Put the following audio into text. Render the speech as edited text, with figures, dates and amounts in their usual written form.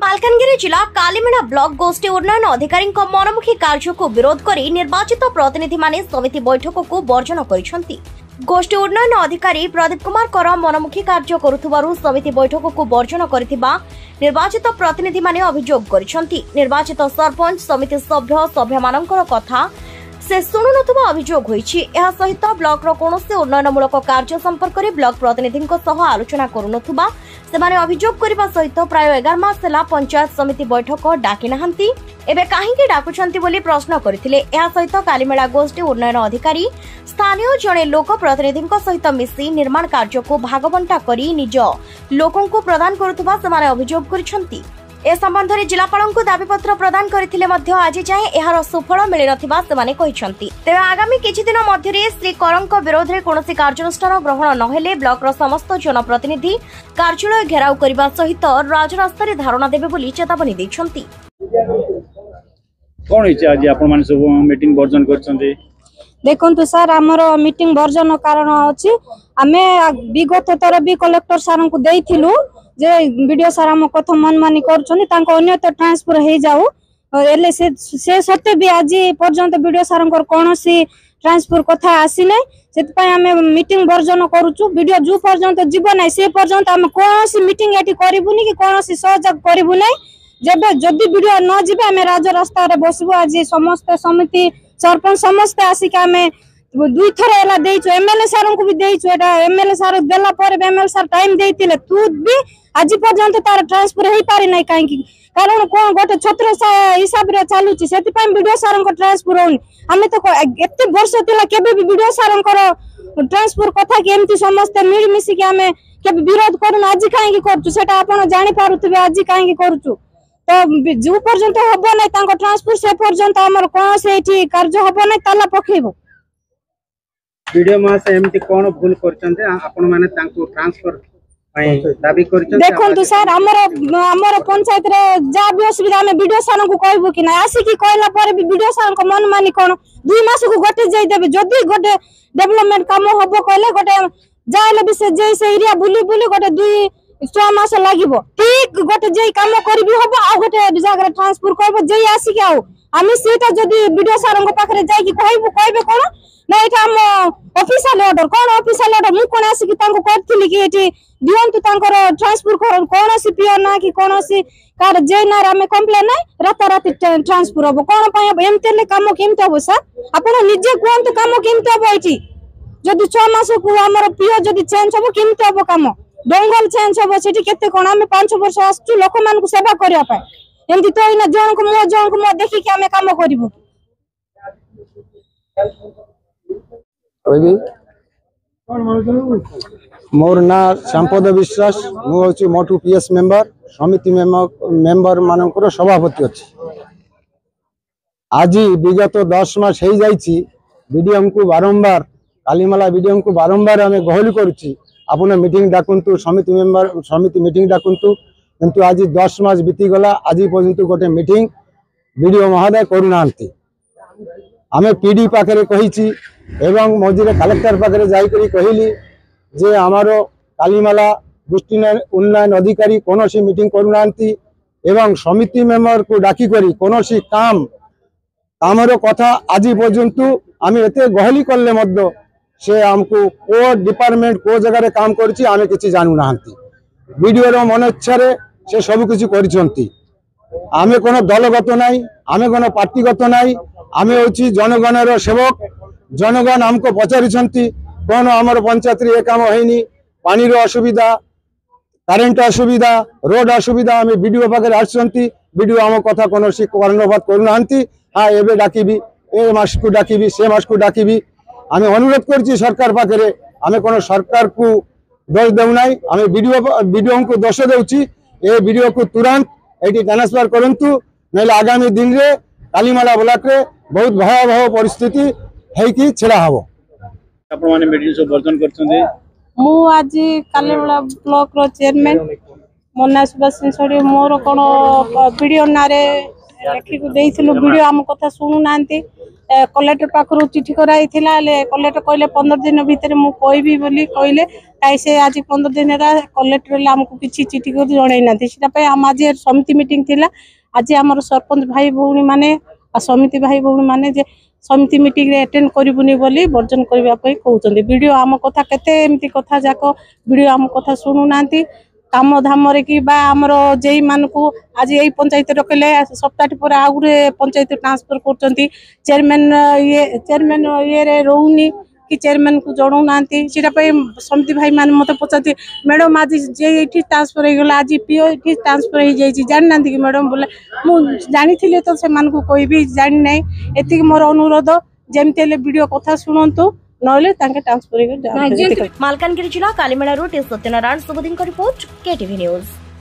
मालकानगिरी जिला कालीमेड़ा ब्लॉक गोष्ठी उन्नयन अधिकारी मनमुखी कार्य को विरोध कर निर्वाचित प्रतिनिधि माने समिति बैठक को वर्जन करिसेंती। गोष्ठी उन्नयन अधिकारी प्रदीप कुमार कर मनमुखी कार्य करुथिबारु समिति बैठक को वर्जन करथिबा निर्वाचित प्रतिनिधि माने अभियोग करिसेंती। निर्वाचित सरपंच समिति सभ्य मानकर कथा से शुणु नथुबा अभियोग होईछि। एहा सहित ब्लॉक रो कोनोसी उन्नयनमूलक कार्य संपर्क रे ब्लॉक प्रतिनिधिंक सह आलोचना करुनथुबा सेमाने अभियोग करबा सहित प्राय 11 मास होला पंचायत समिति बैठक डाकी नाहंती। एबे काहेकि डाकुछंती बोली प्रश्न करथिले। एहा सहित कालीमेड़ा गोष्ठी उन्नयन अधिकारी स्थानीय जणे लोक प्रतिनिधिंक सहित मिसी निर्माण कार्य को भागबंटा करी निज लोकंकु प्रदान करुथुबा सेमाने अभियोग करिसंती। ए संबंध में जिलापाल को दाबीपत्र प्रदान करथिले मध्य आज जाए एहार सुफल मिल नथिबा सेमाने कहिसंती। तेबे आगामी किछि दिन मध्यरे श्री करंक विरोध रे कोनोसी कार्यानुष्ठान ग्रहण नहेले ब्लॉक रो समस्त जनप्रतिनिधि कार्यालय घेराव करबा सहित राजरास्ता रे धारणा देबे बोली चेतावनी दैछंती। कोन इच्छा आज आपण माने सब मीटिंग वर्जन करछंती? देखंतु सर हमर मीटिंग वर्जन कारण अछि आमे विगत तर भी कलेक्टर सारन को देइथिलु जे वीडियो सारा हम कथा मनमानी करछनी तांको अन्यत्र ट्रांसफर हे जाऊ एले से सत्य भी आज पर्यंत वीडियो सारंकर कोनोसी ट्रांसफर कथा आसी नै सेत पय हमें मीटिंग वर्जन करूछु। वीडियो जो पर्यंत जीव नै से पर्यंत हम कोनोसी मीटिंग एटी करिबुनी कि कोनोसी सहयोग करिबु नै। जेबे जदी वीडियो न जिबे हमें राज रास्ता रे बसिबु। आज समस्त समिति सरपंच समस्त आसी के हमें दुई थर एला देइछु एमएलए सारन को भी देइछु। एटा एमएलए सार देला पर एमएलए सार टाइम देइतिले तू भी आज पर्यंत तार ट्रांसफर हे पारि नै काहेकि कारण कोन गोटे छत्र हिसाब रे चालुची सेति पय वीडियो सारन को ट्रांसफर होनी। हमें तो एते वर्ष तिला केबे भी वीडियो सारन को ट्रांसफर कथा के एमती समस्त मिल मिसी के हमें केबे विरोध करूं। आज काहेकि करछु सेटा आपण जानि पारुथबे आज काहेकि करछु तो जो पर्यंत हबो नै तांको ट्रांसफर से पर्यंत हमर कोन से एठी कार्य हबो नै ताला पखेबो। वीडियो मास एमती कोन भूल करचंते आपण माने तांको ट्रांसफर दाबी करचंते? देखंतु सर हमर पंचायत रे जा भी असुविधा में वीडियो सारन को कहबो कि ना आसी कि कहला पर भी वीडियो सारन को मन मानी कोन 2 मास को गोटे जाई देबे। जदी गोटे डेवलपमेंट काम हबो कहले गोटे जाले भी से जे से एरिया बुली बुली गोटे 2-6 मास लागिबो। ठीक गोटे जे काम करबी हबो आ गोटे जगह ट्रांसफर करबो जे आसी कि आउ आमी सेटा जदी वीडियो सारन को पाखरे जाई कि कहबे कोन ना एटा हम ऑफिशियल ऑर्डर कोन ऑफिशियल ऑर्डर मु कोन आसी कि तांको करथिली कि एटी दियंतु तांकर ट्रांसफर कर कोन सी पियो ना कि कोन सी कार जे ना हमें कंप्लेन नै राता राती ट्रांसफर हबो कोन पय एमतेले काम केमते हबो? सर आपण निजे कोंतु काम केमते हबो? एटी जदी 6 मास को हमर पियो जदी चेंज हबो केमते हबो? काम डंगल चेंज हबो सेठी केते कोन हमें 5 वर्ष आसु लोक मान को सेवा करिया पाए एमती तो इना जन को मो देखि के हमें काम करिवो। मोर ना श्यामपद विश्वास मु मोटू पीएस मेंबर समिति मेंबर मानकर सभापति अच्छी। आज विगत 10 मास हो जाइए वीडियो को बारंबार कालीमेला वीडियो को बारंबार आम गहली करुच्ची आपन मीटिंग डाकतु समिति मेंबर समिति मीटिंग डाकतु किंतु आज 10 मास बीतीगला आज पर्यंत गोटे मीटिंग वीडियो महोदय करूना। आम पीडी पाखे कही एवं मझे कलेक्टर पाखे जाकर कहली जे आमर कालीमेला गोष्ठी उन्नयन अधिकारी कौन सी मीटिंग करूना एवं समिति मेंबर को डाकी करी कौन सी कामर कथा आज पर्यंत आम एत गहली कले मध्य से आमको को डिपार्टमेंट को जगह काम करछि आमे किछि जानू नाहंती। वीडियो रो मन इच्छा रे से सब किछि करिसंती। आमे कोनो दलगत नाही आमे कोनो पार्टीगत नाही आमे होछि जनगणर सेवक। जनगण हमको पचारिसंती कौन आमर पंचायत रे काम हैनी पानी रो असुविधा करेंट असुविधा रोड असुविधा आम वीडियो पाखे आसुचंती वीडियो आम कथा कौन सी कर्णपात करूना। हाँ एवं डाकबी ए मास को डाकबी से मास को डाकबी आम अनुरोध कर सरकार पाखे आम कौन सरकार को दोष देना आम वीडियो को दोष देउची ए वीडियो को तुरंत ये ट्रांसफर करंतु नैले आगामी दिन रे कालीमेला ब्लॉक रे बहुत भयावह परिस्थिति है छेड़ा हम। आपण माने मीटिंग सब वर्जन करछन्ते? मु आज कालीमेला ब्लॉक रो चेयरमैन मोना सुभाष सिंह मोर कोन वीडियो नारे लेखिक देइथिलु वीडियो आम कथा सुनु नांती कलेक्टर पाखरु चिठी कराइथिला कलेक्टर कहले 15 दिन भीतर मु कहबी बोली कहले कैसे आज 15 दिन कलेक्टर आमको किसी चिठी कर जणाई ना हम आज समिति मीटिंग थिला आज आम सरपंच भाई भौणी माने समिति भाई भौणी माने जे समिति मीटिंग रे अटेंड करिबुनी बोली वर्जन करबा पई कहउचंदी वीडियो आम कथा केते एमती कथा जाक वीडियो आम कथा सुनु नांती काम धाम रे कि बा हमर जेई मान को आज यही पंचायत रखले सप्ताह पर आ गुरे पंचायत ट्रांसफर करचंती चेयरमैन ये रे रोउनी कि चेयरमैन को जणौ नांती सिटा पे समिति भाई मान मते पचाती मैडम आज जे एठी ट्रांसफर हे गेला आज पीओ एठी ट्रांसफर हे जाई छी जान नांती कि मैडम बोले मु जानि थिले तो से मान को कोई भी जानि नै एति मोर अनुरोध जेमते ले वीडियो कथा सुनंतु नले तांके ट्रांसफर हे जा मालकानगिरी जिला कालीमेड़ा टी सत्यनारायण सुबोधिन रिपोर्ट केटीवी न्यूज।